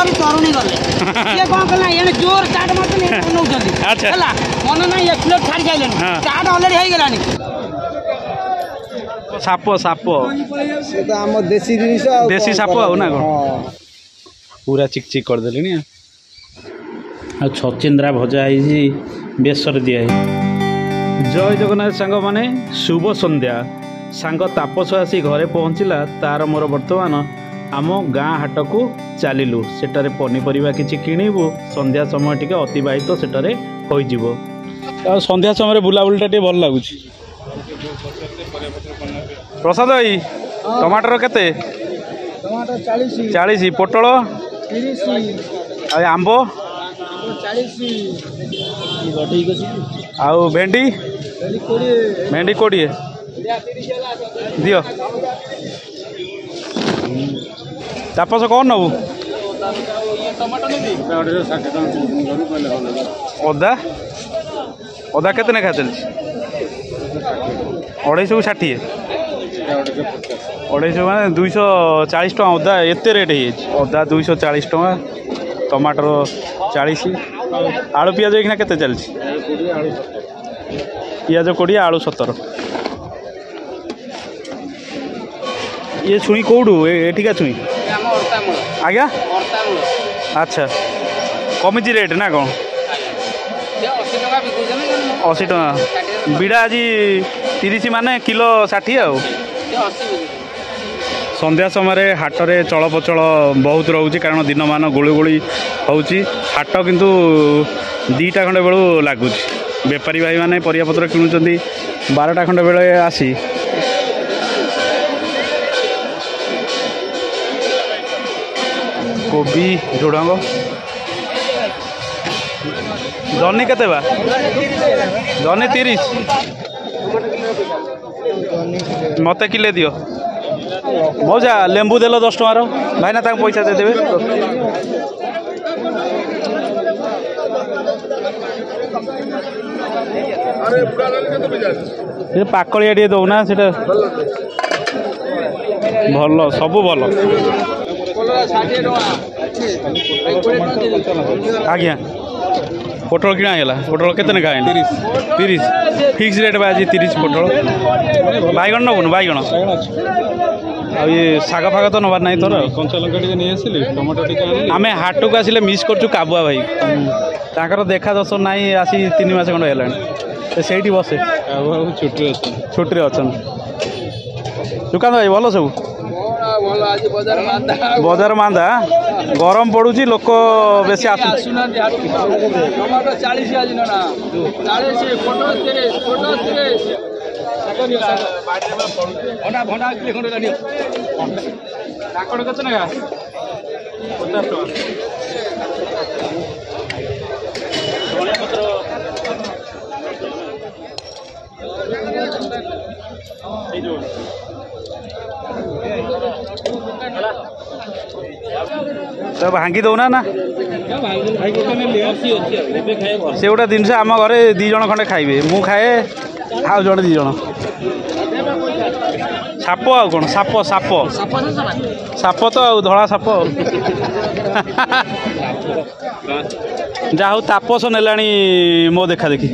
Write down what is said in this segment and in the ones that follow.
ରୁ ତରୁଣୀ ଗଲେ ସିଏ କଣ କଲା ଏଣେ ଜୋର ଷ୍ଟାର୍ଟ ମାରୁଛନ୍ତି ନଉଛନ୍ତି ହେଲା ମନ ନାହିଁ ଏକ୍ସିଲେଟର ଛାଡ଼ି ସାଇଲେଣି ଷ୍ଟାର୍ଟ ଅଲରେଡି ହେଇଗଲାଣି। ସାପ ସାପ ସେ ତ ଆମ ଦେଶୀ ଜିନିଷ ଦେଶୀ ସାପ ଆଉ ନା କ'ଣ ପୁରା ଚିକ୍ ଚିକ୍ କରିଦେଲେଣି। ଆଉ ଛଚିନ୍ଦ୍ରା ଭଜା ହେଇଛି ବେସର ଦିଆ ହେଇଛି। ଜୟ ଜଗନ୍ନାଥ ସାଙ୍ଗମାନେ ଶୁଭ ସନ୍ଧ୍ୟା। ସାଙ୍ଗ ତାପସ ଆସି ଘରେ ପହଞ୍ଚିଲା। ତାର ମୋର ବର୍ତ୍ତମାନ ଆମ ଗାଁ ହାଟକୁ ଚାଲିଲୁ। ସେଠାରେ ପନିପରିବା କିଛି କିଣିବୁ। ସନ୍ଧ୍ୟା ସମୟ ଟିକେ ଅତିବାହିତ ସେଠାରେ ହୋଇଯିବ। ଆଉ ସନ୍ଧ୍ୟା ସମୟରେ ବୁଲାବୁଲିଟା ଟିକେ ଭଲ ଲାଗୁଛି। ପ୍ରସାଦ ଭାଇ ଟମାଟର କେତେ? 40 ପୋଟଳ 30 ଆଉ ଆମ୍ବ 40 ଆଉ ଭେଣ୍ଡି 20 ଦିଅ। ତାପସ କ'ଣ ନେବୁ? ଅଦା ଅଦା କେତେ ଲେଖା ଚାଲିଛି? 260 250 ମାନେ 240 ଟଙ୍କା ଅଦା ଏତେ ରେଟ୍ ହେଇଯାଇଛି। ଅଦା 240 ଟଙ୍କା ଟମାଟର 40 ଆଳୁ ପିଆଜ ଏଇଖିନା କେତେ ଚାଲିଛି? ପିଆଜ 20 ଆଳୁ 70। ଇଏ ଛୁଇଁ କେଉଁଠୁ? ଏଠିକା ଛୁଇଁ ଆଜ୍ଞା ଆଚ୍ଛା କମିଛି ରେଟ୍ ନା କ'ଣ? 80 ଟଙ୍କା ବିଡ଼ା ଆଜି 30 ମାନେ କିଲୋ 60 ଆଉ। ସନ୍ଧ୍ୟା ସମୟରେ ହାଟରେ ଚଳପ୍ରଚଳ ବହୁତ ରହୁଛି କାରଣ ଦିନମାନ ଗୁଳୁଗୁଳି ହେଉଛି। ହାଟ କିନ୍ତୁ 2ଟା ଖଣ୍ଡେ ବେଳୁ ଲାଗୁଛି। ବେପାରୀ ଭାଇମାନେ ପରିବାପତ୍ର କିଣୁଛନ୍ତି 12ଟା ଖଣ୍ଡେ ବେଳେ ଆସି। କୋବି ଝୁଡ଼ଙ୍ଗ ଜହ୍ନି କେତେ ବା? ଜହ୍ନି 30 ମୋତେ କିଲେ ଦିଅ। ମଉଜା ଲେମ୍ବୁ ଦେଲ 10 ଟଙ୍କାର ଭାଇନା ତାଙ୍କୁ ପଇସା ଦେଇଦେବେ। ସେ ପାକଳିଆ ଟିକେ ଦେଉନା ସେଟା ଭଲ ସବୁ ଭଲ। ଆଜ୍ଞା ପୋଟଳ କିଣା ହେଇଗଲା। ପୋଟଳ କେତେ ଲେଖା? 30 ଫିକ୍ସ ରେଟ୍ ବା ଆଜି 30 ପୋଟଳ। ବାଇଗଣ ନେବୁନି? ବାଇଗଣ ଆଉ ଇଏ ଶାଗ ଫାଗ ତ ନେବାର ନାହିଁ ତୋର? କଞ୍ଚା ଲଙ୍କା ଟିକେ ନେଇ ଆସିଲି ଟମାଟୋ ଟିକେ। ଆମେ ହାଟକୁ ଆସିଲେ ମିସ୍ କରୁଛୁ କାବୁଆ ଭାଇ। ତାଙ୍କର ଦେଖା ଦର୍ଶନ ନାହିଁ ଆସି 3 ମାସ ଖଣ୍ଡେ ହେଲାଣି। ସେଇଠି ବସେ ଛୁଟିରେ ଅଛନ୍ତି। ସୁକାନ୍ତ ଭାଇ ଭଲ ସବୁ? ବଜାର ମାନ୍ଦା ଗରମ ପଡୁଛି ଲୋକ ବେଶୀ ଆସୁନାହାନ୍ତି। କେତେ ନେଖା? 50 ଟଙ୍କା। ତ ଭାଙ୍ଗି ଦଉନା ନା ସେ ଗୋଟେ ଜିନିଷ ଆମ ଘରେ 2 ଜଣ ଖଣ୍ଡେ ଖାଇବେ। ମୁଁ ଖାଏ ଆଉ ଜଣେ 2 ଜଣ। ସାପ ଆଉ କ'ଣ? ସାପ ସାପ ସାପ ତ ଆଉ ଧଳା ସାପ। ଯାହା ହଉ ତାପସ ନେଲାଣି ମୋ ଦେଖା ଦେଖି।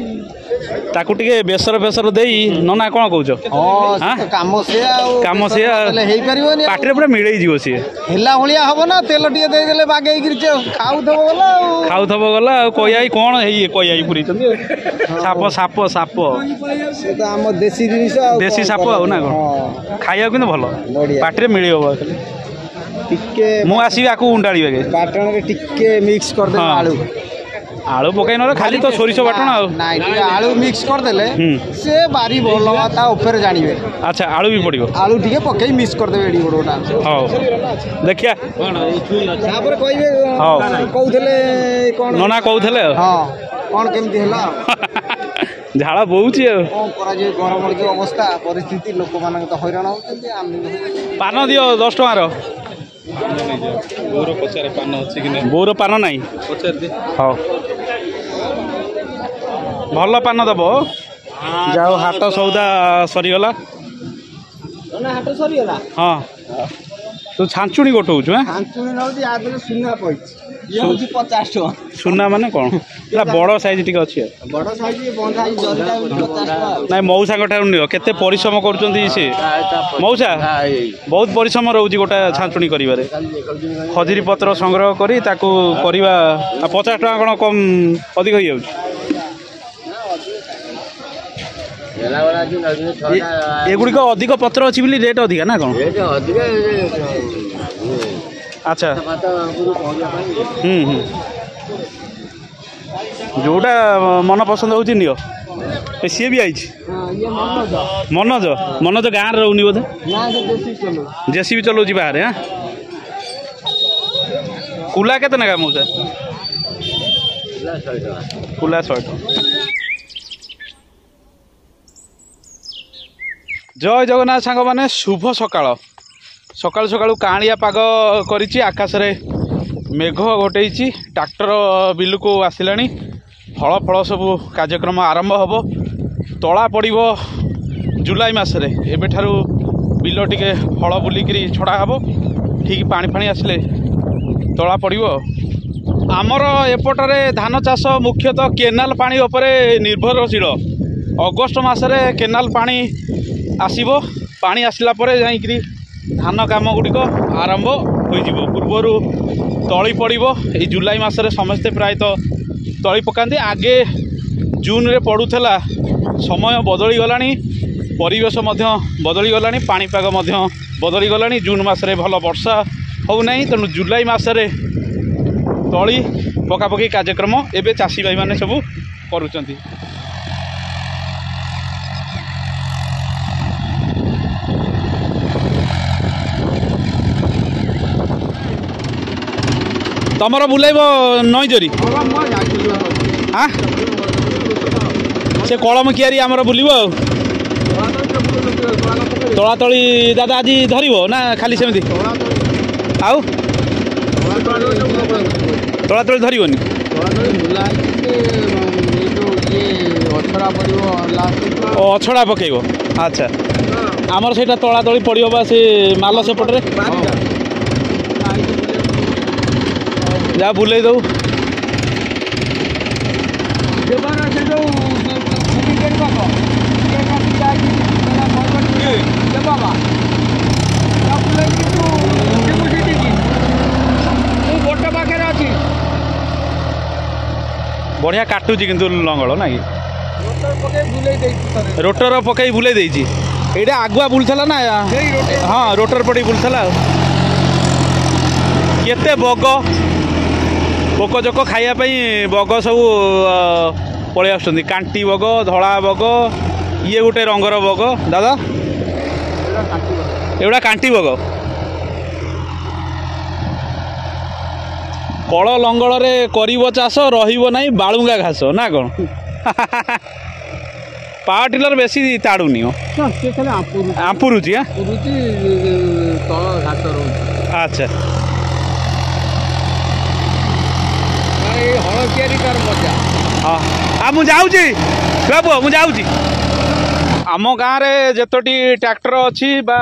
ତାକୁ ଟିକେ ବେସର ଫେସର ଦେଇ ନନା କ'ଣ କହୁଛ? କାମ ସିଏ ହେଇପାରିବନି। ପାଟିରେ ପୁରା ମିଳେଇଯିବ ସିଏ ହେଲା ଭଳିଆ ହବ ନା। ତେଲ ଟିକେ ଦେଇଦେଲେ ବାଗେଇକିରି ଖାଉଥବ ଗଲା ଆଉ କହିଆଇ କ'ଣ ହେଇ କହିଆଇ ପୁରେଇଛନ୍ତି। ସାପ ସାପ ସାପ ସେ ତ ଆମ ଦେଶୀ ଜିନିଷ ଦେଶୀ ସାପ ଆଉ ନା କ'ଣ? ଖାଇବାକୁ କିନ୍ତୁ ଭଲ ପାଟିରେ ମିଳିବ। ଟିକେ ମୁଁ ଆସିବି ଆକୁ ଉଣ୍ଡାଳିବେ ବାଟଣରେ ଟିକେ ମିକ୍ସ କରିଦେବେ ଆଳୁ ପକାଇ ନହେଲେ ଖାଲି ତ ସୋରିଷ ବାଟଣ ଆଉ ଆଳୁ ମିକ୍ସ କରିଦେଲେ ସେ ଭାରି ଭଲ ତା ଉପରେ ଜାଣିବେ। ଆଚ୍ଛା ଆଳୁ ବି ପଡ଼ିବ? ଆଳୁ ଟିକେ ପକେଇ ମିକ୍ସ କରିଦେବେ ଏଠି ଗୋଟା। ହଉ ଦେଖିଆ ତାପରେ କହିବେ କହୁଥିଲେ କ'ଣ ନନା କହୁଥିଲେ ଆଉ କ'ଣ କେମିତି ହେଲା। ଝାଳ ବୋହୁଛି ଆଉ କ'ଣ କରାଯିବ। ଗରମ ଅବସ୍ଥା ପରିସ୍ଥିତି ଲୋକମାନଙ୍କ ତ ହଇରାଣ ହେଉଛନ୍ତି। ପାନ ଦିଅ 10 ଟଙ୍କାର। ବୋଉର ପଚାରେ ପାନ ଅଛି କି ନାହିଁ? ବୋଉର ପାନ ନାହିଁ? ହଉ ଭଲ ପାନ ଦେବ। ଯାଉ ହାଟ ସଉଦା ସରିଗଲା। ହାଟ ସରିଗଲା? ହଁ ତୁ ଛାଞ୍ଚୁଣି ଗୋଟଉଛୁ? ଛାଞ୍ଚୁଣି ନେଉଛି ଆଗରେ ସୁନା ପଇଛି ଇଏ ହେଉଛି 50 ଟଙ୍କା। ସୁନା ମାନେ କ'ଣ? ଏଇଟା ବଡ଼ ସାଇଜ୍ ଟିକେ ଅଛି। ବଡ଼ ସାଇଜ୍ ବନ୍ଧା ହେଇଛି ଜରିଟା 50 ଟଙ୍କା। ନାଇଁ ମଉସାଙ୍କ ଠାରୁ ନିଅ, କେତେ ପରିଶ୍ରମ କରୁଛନ୍ତି ସେ ମଉସା, ବହୁତ ପରିଶ୍ରମ ରହୁଛି ଗୋଟା ଛାଞ୍ଚୁଣି କରିବାରେ। ଖଜୁରୀ ପତ୍ର ସଂଗ୍ରହ କରି ତାକୁ କରିବା 50 ଟଙ୍କା କ'ଣ କମ୍ ଅଧିକ ହେଇଯାଉଛି? ଏଗୁଡ଼ିକ ଅଧିକ ପତ୍ର ଅଛି ବୋଲି ରେଟ୍ ଅଧିକା ନା କ'ଣ? ଆଚ୍ଛା, ଯେଉଁଟା ମନ ପସନ୍ଦ ହେଉଛି ନିଅ। ସିଏ ବି ଆଇଛି ମନୋଜ। ମନୋଜ ଗାଁରେ ରହୁନି ବୋଧେ? ଜେସିବି ଚଲାଉଛି ବାହାରେ। କୁଲା କେତେ ନେଖା ମଉସା? କୁଲା 100 ଟଙ୍କା। ଜୟ ଜଗନ୍ନାଥ ସାଙ୍ଗମାନେ, ଶୁଭ ସକାଳ। ସକାଳୁ ସକାଳୁ କାଁଳିଆ ପାଗ କରିଛି, ଆକାଶରେ ମେଘ ଘୋଟେଇଛି। ଟ୍ରାକ୍ଟର ବିଲକୁ ଆସିଲାଣି, ହଳ ଫଳ ସବୁ କାର୍ଯ୍ୟକ୍ରମ ଆରମ୍ଭ ହେବ। ତଳା ପଡ଼ିବ ଜୁଲାଇ ମାସରେ। ଏବେଠାରୁ ବିଲ ଟିକେ ହଳ ବୁଲିକିରି ଛଡ଼ା ହେବ। ଠିକ୍ ପାଣି ଫାଣି ଆସିଲେ ତଳା ପଡ଼ିବ। ଆମର ଏପଟରେ ଧାନ ଚାଷ ମୁଖ୍ୟତଃ କେନାଲ ପାଣି ଉପରେ ନିର୍ଭରଶୀଳ। ଅଗଷ୍ଟ ମାସରେ କେନାଲ ପାଣି ଆସିବ। ପାଣି ଆସିଲା ପରେ ଯାଇକିରି ଧାନ କାମ ଗୁଡ଼ିକ ଆରମ୍ଭ ହୋଇଯିବ। ପୂର୍ବରୁ ତଳି ପଡ଼ିବ। ଏଇ ଜୁଲାଇ ମାସରେ ସମସ୍ତେ ପ୍ରାୟତଃ ତଳି ପକାନ୍ତି। ଆଗେ ଜୁନରେ ପଡ଼ୁଥିଲା, ସମୟ ବଦଳିଗଲାଣି, ପରିବେଶ ମଧ୍ୟ ବଦଳିଗଲାଣି, ପାଣିପାଗ ମଧ୍ୟ ବଦଳିଗଲାଣି। ଜୁନ୍ ମାସରେ ଭଲ ବର୍ଷା ହେଉନାହିଁ, ତେଣୁ ଜୁଲାଇ ମାସରେ ତଳି ପକାପକି କାର୍ଯ୍ୟକ୍ରମ ଏବେ ଚାଷୀ ଭାଇମାନେ ସବୁ କରୁଛନ୍ତି। ତମର ବୁଲେଇବ ନଈଜରି? ସେ କଳମ କିଆରି ଆମର ବୁଲିବ। ଆଉ ତଳାତଳି ଦାଦା ଆଜି ଧରିବ ନା ଖାଲି ସେମିତି? ଆଉ ତଳାତଳି ଧରିବନି? ଅଛଡ଼ା ପକେଇବ। ଆଚ୍ଛା, ଆମର ସେଇଟା ତଳାତଳି ପଡ଼ିବ ବା ସେ ମାଲ ସେପଟରେ। ଯା ବୁଲେଇ ଦଉ। ବଢ଼ିଆ କାଟୁଛି କିନ୍ତୁ ଲଙ୍ଗଳ ନାଇଁ? ରୋଟର ପକେଇ ବୁଲେଇ ଦେଇଛି। ଏଇଟା ଆଗୁଆ ବୁଲୁଥିଲା ନା? ହଁ, ରୋଟର ପଡ଼ି ବୁଲୁଥିଲା। ଆଉ କେତେ ବଗ ପୋକଜୋକ ଖାଇବା ପାଇଁ ବଗ ସବୁ ପଳେଇ ଆସୁଛନ୍ତି। କାଣ୍ଟି ବଗ, ଧଳା ବଗ, ଇଏ ଗୋଟେ ରଙ୍ଗର ବଗ। ଦାଦା ଏଗୁଡ଼ା କାଣ୍ଟି ବଗ। କଳ ଲଙ୍ଗଳରେ କରିବ ଚାଷ, ରହିବ ନାହିଁ ବାଳୁଙ୍ଗା ଘାସ ନା କ'ଣ? ପାୱାର ଟିଲର ବେଶୀ ତାଡ଼ୁନି, ଆମ୍ପୁରୁଛି। ଆଚ୍ଛା, ହଳ ତିଆରି ତାର ମଜା। ହଁ, ମୁଁ ଯାଉଛି ବାବୁ, ମୁଁ ଯାଉଛି। ଆମ ଗାଁରେ ଯେତୋଟି ଟ୍ରାକ୍ଟର ଅଛି ବା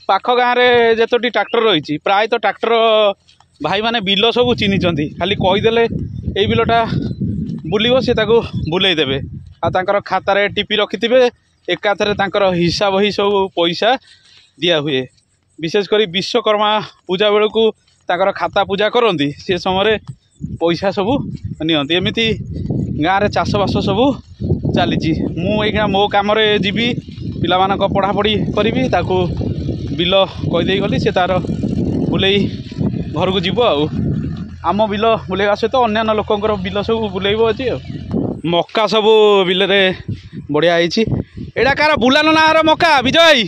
ପାଖ ଗାଁରେ ଯେତୋଟି ଟ୍ରାକ୍ଟର ରହିଛି, ପ୍ରାୟତଃ ଟ୍ରାକ୍ଟର ଭାଇମାନେ ବିଲ ସବୁ ଚିହ୍ନିଛନ୍ତି। ଖାଲି କହିଦେଲେ ଏଇ ବିଲଟା ବୁଲିବ, ସେ ତାକୁ ବୁଲେଇ ଦେବେ। ଆଉ ତାଙ୍କର ଖାତାରେ ଟିପି ରଖିଥିବେ, ଏକାଥରେ ତାଙ୍କର ହିସାବ ହିଁ ସବୁ ପଇସା ଦିଆହୁଏ। ବିଶେଷ କରି ବିଶ୍ୱକର୍ମା ପୂଜା ବେଳକୁ ତାଙ୍କର ଖାତା ପୂଜା କରନ୍ତି, ସେ ସମୟରେ ପଇସା ସବୁ ନିଅନ୍ତି। ଏମିତି ଗାଁରେ ଚାଷବାସ ସବୁ ଚାଲିଛି। ମୁଁ ଏଇନା ମୋ କାମରେ ଯିବି, ପିଲାମାନଙ୍କ ପଢ଼ାପଢ଼ି କରିବି। ତାକୁ ବିଲ କହିଦେଇ ଗଲି, ସେ ତାର ବୁଲେଇ ଘରକୁ ଯିବ। ଆଉ ଆମ ବିଲ ବୁଲେଇବା ସହିତ ଅନ୍ୟାନ୍ୟ ଲୋକଙ୍କର ବିଲ ସବୁ ବୁଲେଇବ ଅଛି। ଆଉ ମକା ସବୁ ବିଲରେ ବଢ଼ିଆ ହେଇଛି। ଏଇଟା କାହାର ବୁଲାନ ନାଁର ମକା? ବିଜୟ ଭାଇ,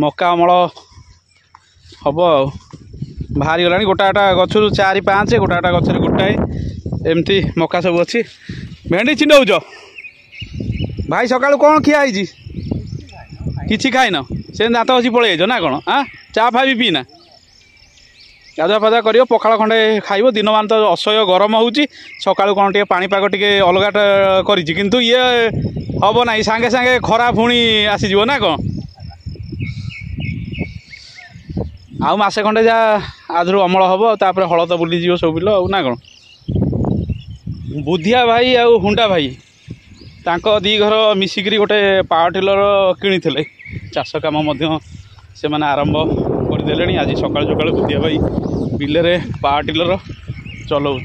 ମକା ଅମଳ ହେବ। ଆଉ ବାହାରିଗଲାଣି। ଗୋଟା ଗୋଟା ଗଛରୁ 4-5, ଗୋଟା ଗୋଟା ଗଛରେ ଗୋଟାଏ, ଏମିତି ମକା ସବୁ ଅଛି। ଭେଣ୍ଡି ଚିଣ୍ଡଉଛ ଭାଇ? ସକାଳୁ କ'ଣ ଖିଆ ହେଇଛି? କିଛି ଖାଇନ? ସେମିତି ଦାନ୍ତ ଘଷି ପଳେଇ ଯାଇଛ ନା କ'ଣ? ଚା ଫା ବି ପିଇନା? ଗାଧୁଆ ପାଧୁଆ କରିବ, ପଖାଳ ଖଣ୍ଡେ ଖାଇବ। ଦିନମାନ ତ ଅସହ୍ୟ ଗରମ ହେଉଛି। ସକାଳୁ କ'ଣ ଟିକେ ପାଣିପାଗ ଟିକେ ଅଲଗାଟା କରିଛି, କିନ୍ତୁ ଇଏ हब ना सांगे सांगे खरा पुणी आसीज ना कौन आउ मसे खंडे जा आधु अमल हम तापर हल तो बुलीज सब बिल ना कौन बुधिया भाई आउ हुंडा भाई तांको दी घर मिसिकी गोटे पावर टिलर किनी चाष कम से मैंने आरंभ करदे आज सकाल सकाल बुधिया भाई बिल रे पावर टिलर चलाऊ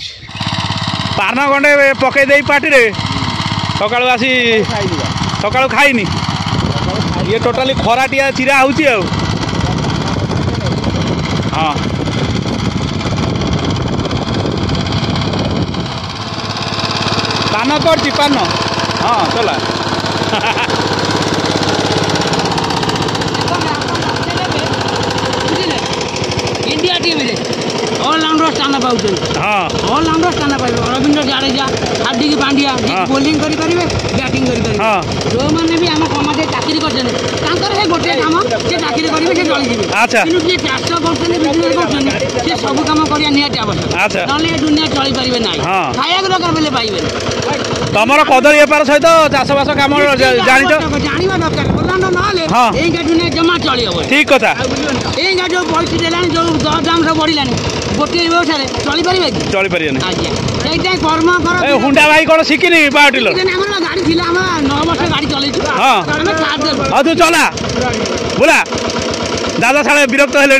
पान खंडे पकईदे पार्टी सका आसी सका खाईनी ये टोटाली खराटिया चिरा हो हाँ पान कर पान हाँ चला इंडिया टीम रे ऑलराउंडर स्थान पाउछन हाँ ऑलराउंडर स्थान पाइबे रविंद्र जाडेजा हार्दिक पांड्या बॉलिंग करी करिवे बैटिंग करी करिवे हाँ जो माने भी हम समाजे चाकरी करछन तांकर हे गोटे काम जे चाकरी करिवे से चली जिवे अच्छा किनु जे चाष करछन बिजनेस करछन से सब काम करिया नियाटी आवश्यक अच्छा नले ए दुनिया चली परिबे नाही हाँ खाया दरकार बेले पाइबे तमर कदली बेपार सहित चाष बास कम जानी जानिबा दरकार बोलानो नले हाँ एई का दुनिया जमा चली हबो ठीक कथा एई का जो परिस्थिति देलानी जो दाम सब बढ़िलानी गोटे व्यवसाय चली पारे चली पारे आज्ञा कर्म कर हुंडा भाई कौन शिखिनी पावर टिलर गाड़ी थी 9 वर्ष गाड़ी चल हाँ हाँ तू चला बोला दादा साढ़े विरक्त हेले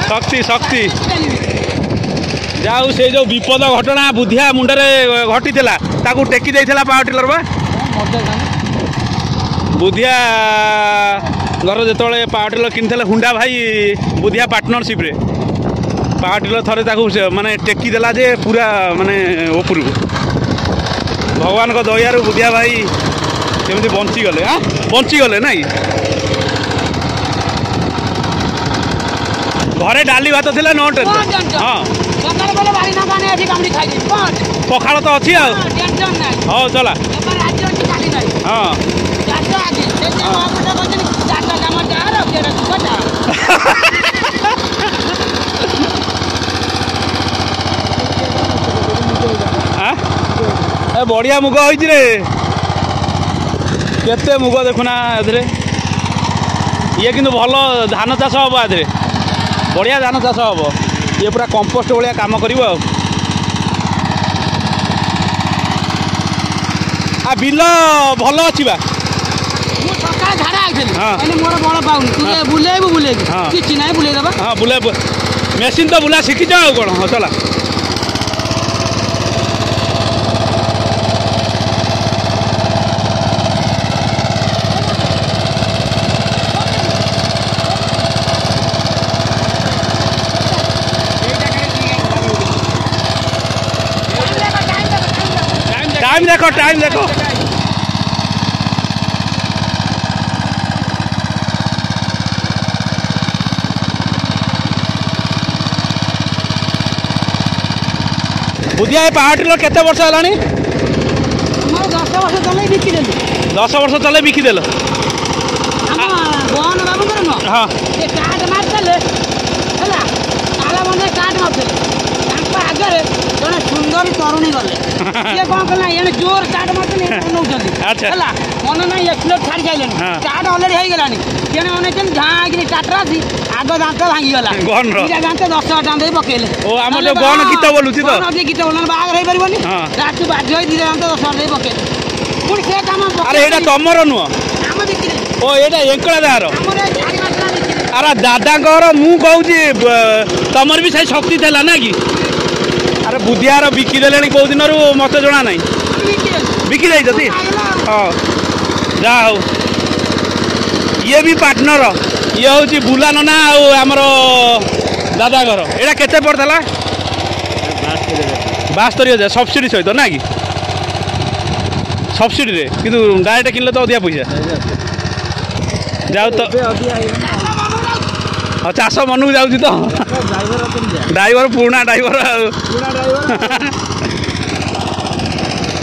शक्ति शक्ति जाऊ से जो विपद घटना बुधिया मुंडे घटी टेकी देला पावर टिलर बा बुधिया घर जो पावर टिलर किनी हुंडा भाई बुधिया पार्टनरशिप रे पावर टिलर थे माने टेकी देला जे पूरा माने ऊपर भगवान को दयारू बुधिया भाई केमती बंचीगले हाँ बंचीगले ना घरे डाली भात थे नो टेंशन हाँ पखाड़ तो अच्छी हाँ चला हाँ बढ़िया मुग होती रे केते मुग देखुना ये किंतु भल धान चाष हम आधे बढ़िया धान चाष हम ये पूरा कंपोस्ट भाया काम कर बिल भल अच्छी बा हाँ बुले मेसीन तो बुला शिखी कौन हाँ चला टाइम देखो बुधिया पावर टिलर केते वर्ष है 10 वर्ष चले बिकिदेल हाँ आगे जड़े सुंदर तरुणी गले ये कौन कला ये जोर स्टार्ट मारते अच्छा मन ना एक्सप्लोर छाड़ जाइले स्टार्ट ऑलरेडी हो गलानी केने ओने केन झां कि टाटरा थी आगो दांत भांगी गला गन रो इरा दांत 10 दांत दे पकेले ओ हम जो गन गीत बोलुची तो गन गीत बोलन बाग रही परबनी रात बाध्य होई दिरा दांत 10 दे पकेले पुणी से काम अरे एटा तमरो नुआ हम बिकिले ओ एटा एकला दारो हमरे 4 मात्रा बिकिले अरे दादा घर मु कहूची तमर भी सही शक्ति थला ना कि अरे बुधियार बिकिदेले कौ दिन मत जना ना बिकी जाती हाँ जा हो ये भी पार्टनर ये हूँ बुला नना आमर दादा घर यहाँ केते पड़ता 72,000 सब्सिडी सहित ना कि सब्सिडी रे किंतु डायरेक्ट किनले तो अधिका पैसा जाऊ तो हाँ चाष मन को जाऊँ तो ड्राइवर पुराना ड्राइवर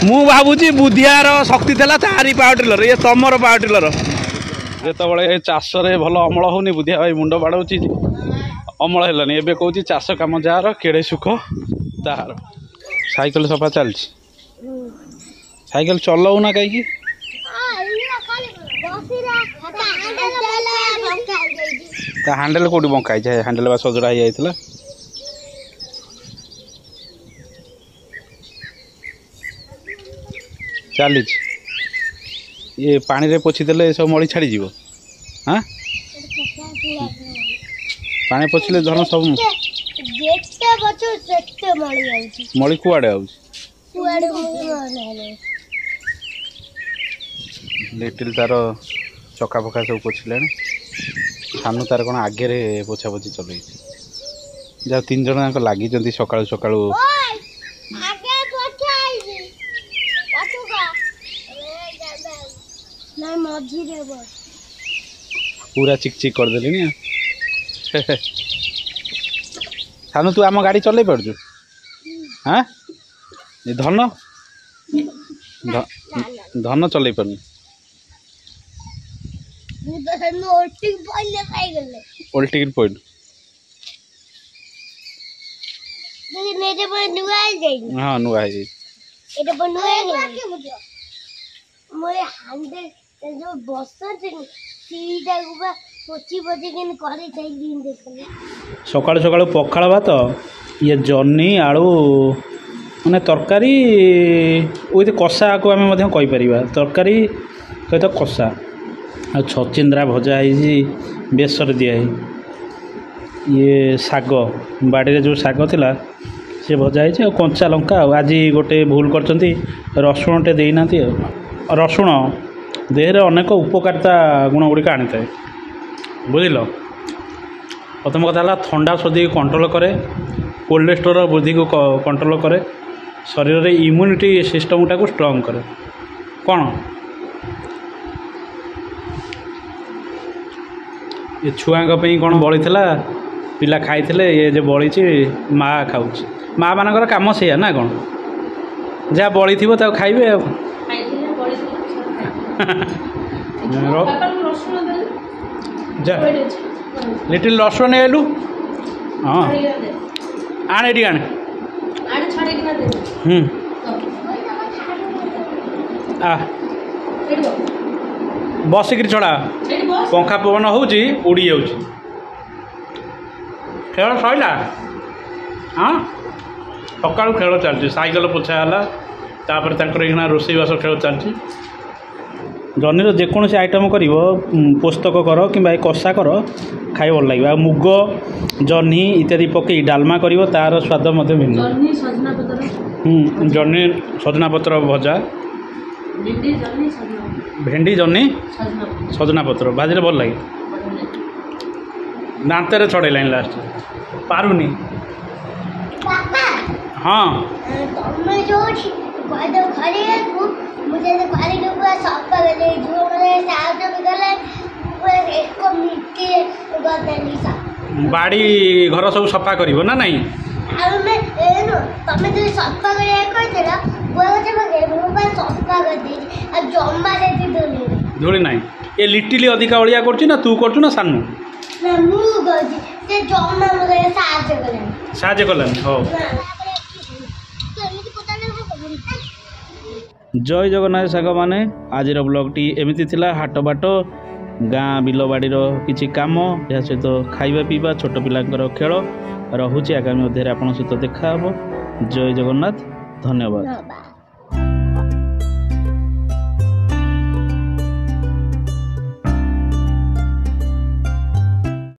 मु भावुची बुधियार शक्ति थला तारी पावर टिलर ये तमर पावर टिलर ଯେତେବେଳେ ଚାଷରେ ଭଲ ଅମଳ ହେଉନି ବୁଧିଆ ଭାଇ ମୁଣ୍ଡ ବାଡ଼ଉଛି ଅମଳ ହେଲାନି। ଏବେ କହୁଛି ଚାଷ କାମ ଯାହାର କେଡ଼େ ସୁଖ ତାହାର। ସାଇକେଲ ସଫା ଚାଲିଛି। ସାଇକେଲ ଚଲାଉନା କାହିଁକି? ତା ହ୍ୟାଣ୍ଡେଲ କେଉଁଠି ବଙ୍କା ହେଇଛି? ହ୍ୟାଣ୍ଡେଲ ବା ସଜଡ଼ା ହେଇଯାଇଥିଲା। ଚାଲିଛି। ଇଏ ପାଣିରେ ପୋଛିଦେଲେ ସବୁ ମଳି ଛାଡ଼ିଯିବ। ହଁ ପାଣି ପୋଛିଲେ ଧନ ସବୁ ମଳି କୁଆଡ଼େ ଆଉଛି? ଲିଟିଲ୍ ତାର ଚକା ଫକା ସବୁ ପୋଛିଲାଣି। ସାନୁ ତାର କ'ଣ ଆଗରେ ପୋଛାପୋଛି ଚଲେଇଛି। ଯାହା 3 ଜଣ ଯାକ ଲାଗିଛନ୍ତି ସକାଳୁ ସକାଳୁ। पूरा चिक चिक करदेली। सानू तू आम गाड़ी चल पार्छु? हाँ धन धन चल पार ओल्टी पॉइंट हाँ नुआ सकाल सकाल पखाड़ भात ये जन्नी आलू माने तरकारी विथ कषा को आम कहीपर तरकारी सहित कषा आ छचिंद्रा भजा है बेसर दिया ये साग बाड़ी जो साग थिला से भजा है कंचा लंका आज गोटे भूल कर रसुण टे देना रसुण देहरे अनेक उपकारिता गुण गुड़िक आनी था बुझल। प्रथम कथा ठंडा सर्दी कंट्रोल करे, कोलेस्टेरोल वृद्धि को कंट्रोल करे, शरीर रे इम्यूनिटी सिस्टम टाको स्ट्रॉन्ग करे। कौन ये छुआ कौन बड़ी पिला खाई ये जो बड़ी माँ खाऊ माँ मानकर काम से ना कौन जहाँ बड़ी थी खाइबे लिटिल रसुण नहीं आलू हाँ आने टी आने बसिक छड़ा पंखा पवन हो उड़ी जा खेल सैला। हाँ सका खेल चलती साइकेल पोछाला तापर रोषेईवास खेल चलती। जन्नी जेकोसी आइटम कर पोस्तक कर कि कषा कर खाई भल लगे। आ मुग जह्नी इत्यादि पकई डालमा कर तार स्वाद भिन्न। जह्नी सजना पत्र भजा भेंडी जह्नी सजना पत्र भाजिले भल लगे। दांतर छड़ेलानी लास्ट पारुनी। हाँ बाड़ी घर सब सफा कर ना नहीं धूली ना ये लिटिल अधिका अलिया कर तू कर सानू साहाଯ୍ୟ कलानी हो। जय जगन्नाथ साग माने आज ब्लॉगटी एमती थिला हाट बाट गाँ बिलबाड़ी किछि काम या सहित खाइबा पीबा छोट पिलांकर खेल रहुछि। आगामी अध्याय आपन सहित देखा हबो। जय जगन्नाथ धन्यवाद।